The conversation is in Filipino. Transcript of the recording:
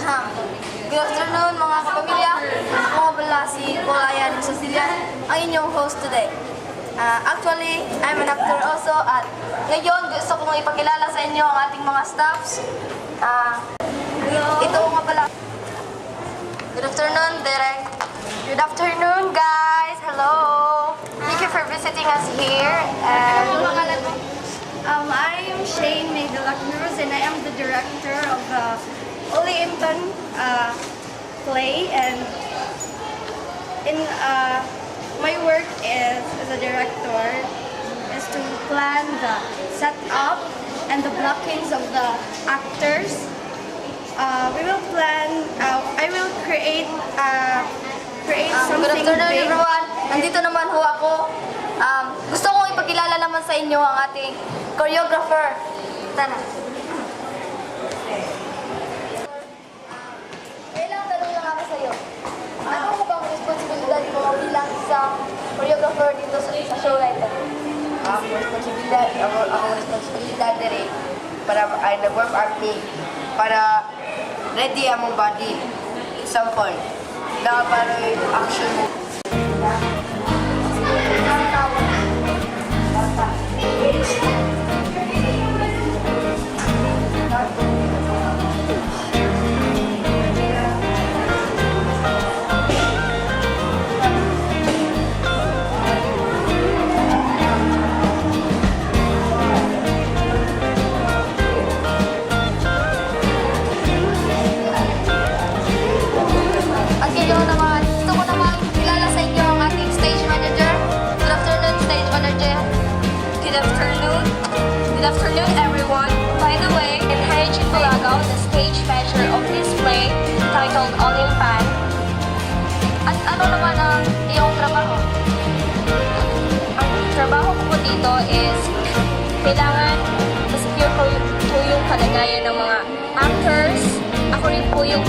Good afternoon mga kapamilya. Ako nga pala si Colayan Cecilia, ang inyong host today. Actually, I'm an actor also at ngayon gusto kong ipakilala sa inyo ang ating mga staffs. Ito nga pala. Good afternoon, Derek. Good afternoon, guys. Hello. Thank you for visiting us here. I am Shane May de la Cruz and I am the director of the Oli Imton play, and in my work as a director is to plan the setup and the blockings of the actors. We will plan, I will create something Good afternoon, big. everyone. Nandito naman ho ako. Gusto kong ipakilala naman sa inyo ang ating choreographer. Tana. Kailang tanong lang ako sa iyo. Ano mo bang responsibilidad mo bilang isang choreographer dito sa show na ito? Ako responsibilidad diri para ay nag-warm acting para ready ang mong body. Example, na para yung action mo. At ngayon naman, gusto ko naman kilala sa inyo ang ating stage manager. Good afternoon, stage manager. Good afternoon. Good afternoon, everyone. By the way, I'm Harry Chitulagaw, the stage manager of this play titled Olympan. At ano naman ang iyong trabaho? Ang trabaho ko po dito is kailangan masecure ko yung kalagayan ng mga actors. Ako rin po yung